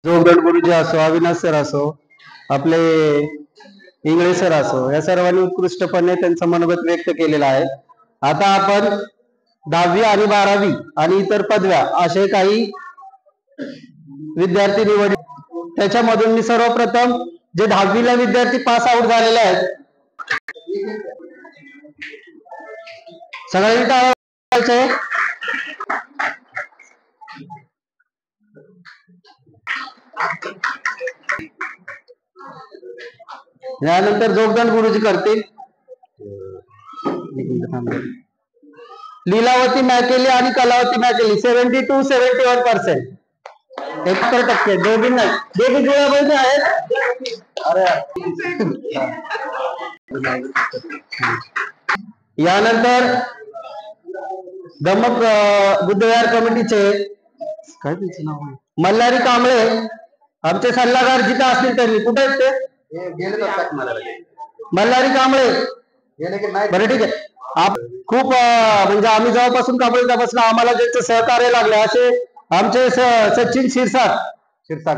जोगदंड गुरुजी असो, अविनाश सर असो, आपले इंगळे सर असो, या सर्वांनी उत्कृष्टपणे त्यांचं मनोगत व्यक्त केलेलं आहे. आता आपण 10वी आणि 12वी आणि इतर पदव्या असे काही विद्यार्थी निवड, त्याच्यामधून मी सर्वप्रथम जे 10वीला विद्यार्थी पास आउट झालेले आहेत सगळ्यांनी टाळायचे. यानंतर जोगदंड गुरुजी करतील. लीलावती मॅकेली आणि कलावती मॅकेली 70 to 71%, 71%. दोघी नाही, दोघी जुळ्याबहिणी आहेत. अरे यानंतर धम्मक बुद्धविहार कमिटीचे काय त्याचं नाव आहे, मल्हारी कांबळे, आमचे सल्लागार जिथे असतील त्यांनी. कुठे आहेत ते? मल्हारी कांबळे. बरं ठीक आहे. खूप म्हणजे आम्ही जेव्हापासून कांबळे त्यापासून आम्हाला ज्यांचं सहकार्य लागले असे आमचे सचिन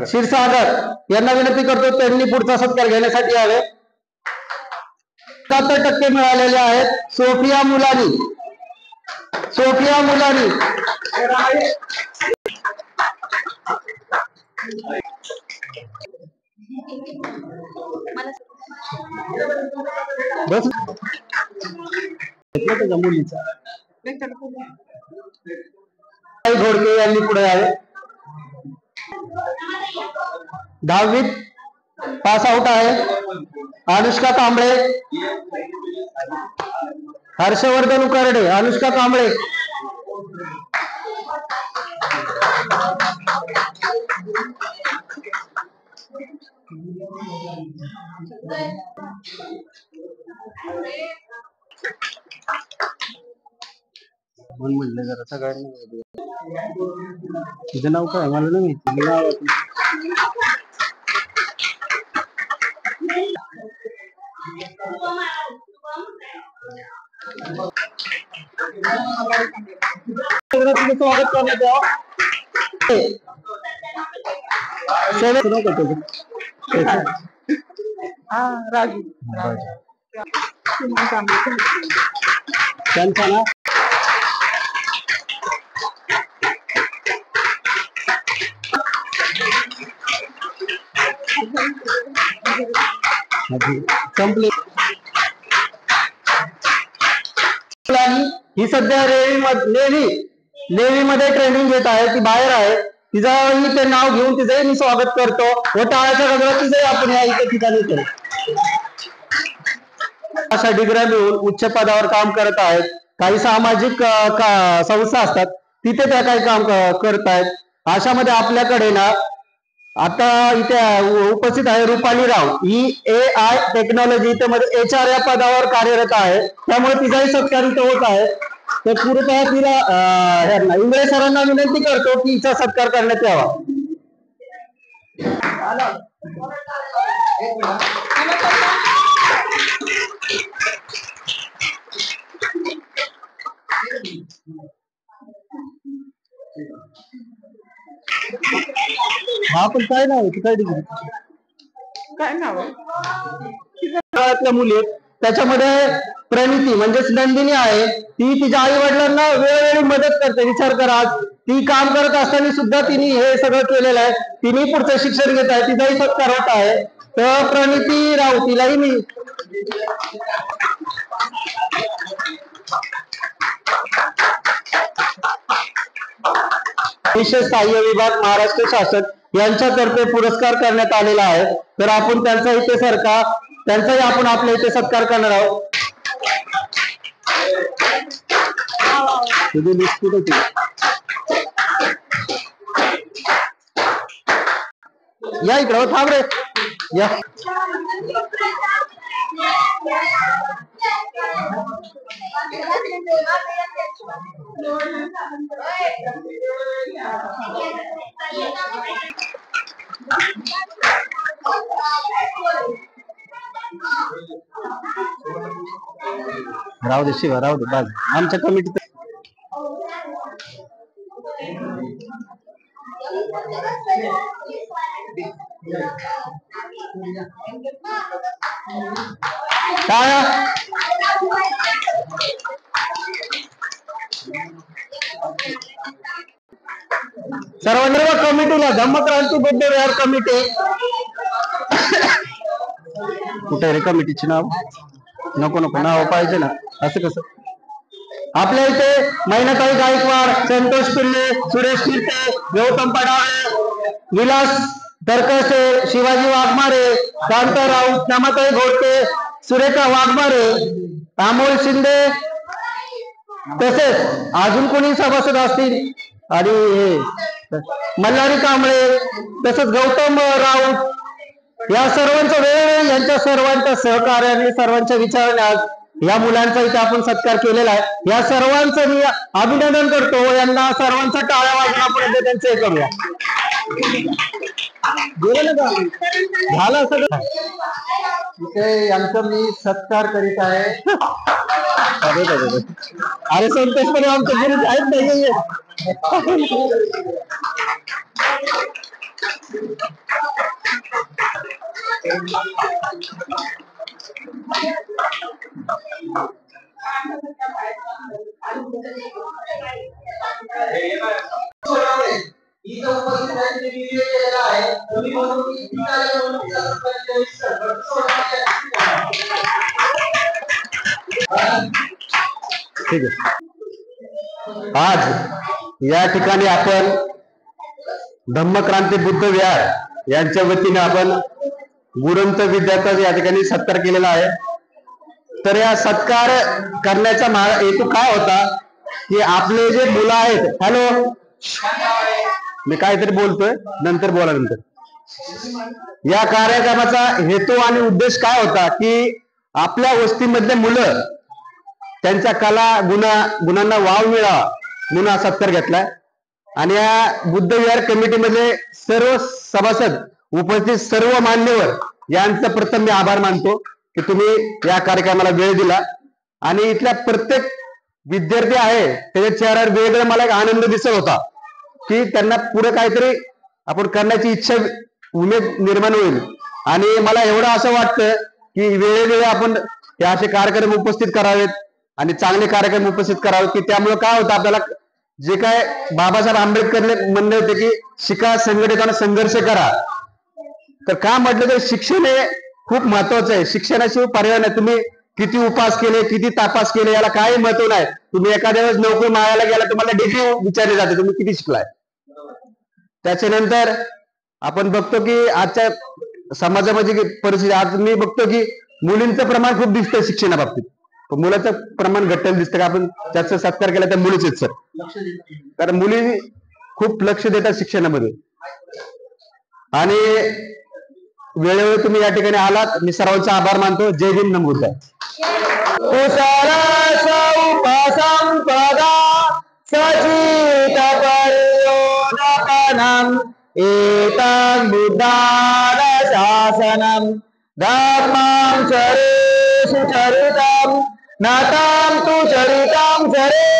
क्षीरसागर यांना विनंती करतो त्यांनी पुढचा सत्कार घेण्यासाठी यावे. 70% मिळालेले आहेत. सोफिया मुलानी बस मुलीचा घोडके यांनी पुढे आहे. 10वीत पास आउट आहे. अनुष्का कांबळे, हर्षवर्धन उकरडे, अनुष्का कांबळे. म्हणलं जरा सगळ्यांनी तुझं नाव काय मला नाही माहिती. स्वागत करण्यात यावं. राजू त्यांचा ना संपले. ही सध्या नेव्ही मध्ये ट्रेनिंग घेत आहे, ती बाहेर आहे. तिचंही ते नाव घेऊन तिचंही मी स्वागत करतो व टाळ्याच्या गजरात तिचंही आपण या इथे ठिकाणी करू. अशा डिग्र्या मिळून उच्च पदावर काम करत आहेत. काही सामाजिक संस्था असतात तिथे त्या काही काम करत आहेत. अशामध्ये आपल्याकडे ना आता इथे उपस्थित आहे रुपाली राव. ही AI टेक्नॉलॉजी इथे मध्ये HR या पदावर कार्यरत आहे. त्यामुळे तिचाही सत्कार इथे होत आहे. तर पूर्णतः तिला इंगळे सरांना विनंती करतो की हिचा सत्कार करण्यात यावा. हा पण काय नाव आहे, काय डिग्री, काय नाव आहे मुली आहेत. त्याच्यामध्ये प्रणिती म्हणजेच नंदिनी आहे. ती तिच्या आई वडिलांना वेळोवेळी मदत करते. विचार करा, आज ती काम करत असताना सुद्धा तिने हे सगळं केलेलं आहे. तिने पुढचं शिक्षण घेत आहे, तिचाही सत्कार होत आहे. तर प्रणिती राव, तिलाही मी विशेष सहाय्य विभाग महाराष्ट्र शासन यांच्यातर्फे पुरस्कार करण्यात आलेला आहे. तर आपण त्यांचा इथे त्यांचाही आपण आपल्या इथे सत्कार करणार आहोत. या इकडे थांब रे, या राहू दे शिवा, राहू दे बाज. आमच्या कमिटीत काय सर्वांना कमिटीला धम्मक्रांती बुद्ध विहार कमिटी कुठे रे कमिटीचे नाव नको नको नाव पाहिजे ना असं कसं आपल्या इथे मैनाताई गायकवाड संतोष पिल्ले सुरेश किर्ते गौतम पडाळे विलास तरकसे शिवाजी वाघमारे कांता राऊत नमाताई घोडके सुरेखा वाघमारे अमोल शिंदे तसेच अजून कोणी सभासद असतील आणि हे मल्हारी कांबळे तसंच गौतम राऊत या सर्वांचा वेळ यांच्या सर्वांच्या सहकार्याने सर्वांच्या विचाराने आज या मुलांचा इथे आपण सत्कार केलेला आहे या सर्वांचं मी अभिनंदन करतो यांना सर्वांचा टाळ्या वाजून आपण त्यांचं हे करूया झालं सगळं इथे यांचा मी सत्कार करीत आहे अरे संतोषपणे आमच्या गुरु आहेत नाही ठीक आहे आज या ठिकाणी आपण धम्मक्रांती बुद्ध विहार यांच्या वतीने आपण गुरुंत विद्यार्थ्यांचा या ठिकाणी सत्कार केलेला आहे तर या सत्कार करण्याचा हेतू काय होता की आपले जे मुलं आहेत हॅलो मी काहीतरी बोलतोय नंतर बोला नंतर या कार्यक्रमाचा हेतू आणि उद्देश काय होता की आपल्या वस्तीमधले मुलं त्यांच्या कला गुणांना वाव मिळावा म्हणून हा सत्कार घेतलाय आणि या बुद्ध विहार कमिटीमधले सर्व सभासद उपस्थित सर्व मान्यवर यांचा प्रथम मी आभार मानतो की तुम्ही या कार्यक्रमाला वेळ दिला आणि इथल्या प्रत्येक विद्यार्थी आहे त्याच्या चेहऱ्यावर वेगळा मला एक आनंद दिसत होता की त्यांना पुढे काहीतरी आपण करण्याची इच्छा उमेद निर्माण होईल आणि मला एवढं असं वाटतं की वेळोवेळी आपण हे असे कार्यक्रम उपस्थित करावेत आणि चांगले कार्यक्रम उपस्थित करावेत की त्यामुळे काय होतं आपल्याला जे काय बाबासाहेब आंबेडकरने म्हणले होते की शिका संघटित आणि संघर्ष करा तर का म्हटलं तर शिक्षण हे खूप महत्वाचं आहे शिक्षणाशिवाय पर्याय नाही तुम्ही किती उपास केले किती तापास केले याला काही महत्व नाही तुम्ही एखाद्या वेळेस नोकरी मागायला गेला तुम्हाला डिग्री विचारली जाते तुम्ही किती शिकलाय त्याच्यानंतर आपण बघतो की आजच्या समाजामध्ये परिस्थिती आज मी बघतो की मुलींचं प्रमाण खूप दिसतंय शिक्षणाबाबतीत मुलाचं प्रमाण घटन दिसतं का आपण त्याचा सत्कार केला तर मुलीच आहेत सर कारण मुली खूप लक्ष देतात शिक्षणामध्ये आणि वेळोवेळी तुम्ही या ठिकाणी आलात मी सर्वांचा आभार मानतो जय भीम नमो बुद्धाय एतं बुद्धान शासनं धम्मं चरेषु चरितं नतं तु चरितं चरे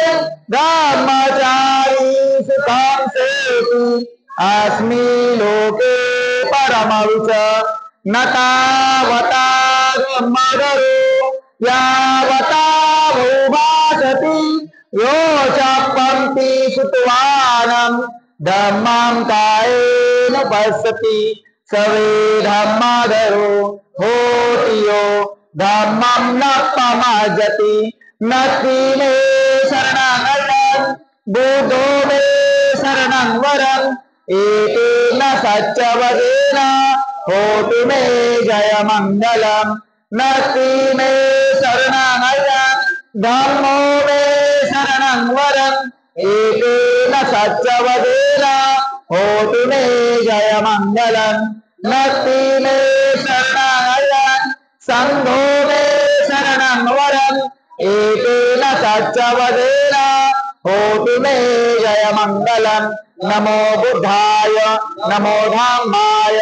धम्मचारी सुखं सेतु अस्मि लोके परमविच न तावता धम्मधरो यावता भूभासति यो चपन्ति सुतवानं धम्मं कायेन पश्यति सवे धम्मधरो होति यो धम्मं न पमाजति नति मे शरणं बुद्धो मे शरणं वरम् एतेन सत्यवदेन होतु मे जयमङ्गलम् नति मे शरणं धम्मो मे शरणं वरम् एतेन सत्यवदेन होतु मे जयमङ्गलम् नति मे शरणं संघो मे शरणं वरम् एतेन सत्यवदेन होतु मे जयमङ्गलम् नमो बुद्धाय नमो धम्माय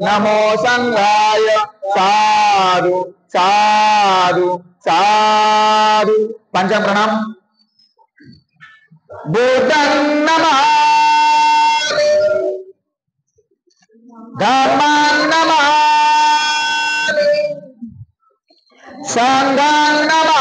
नमो संघाय साधु साधु साधु पंचांग प्रणाम बुद्धं नमामि धम्मां नमामि संघां नमामि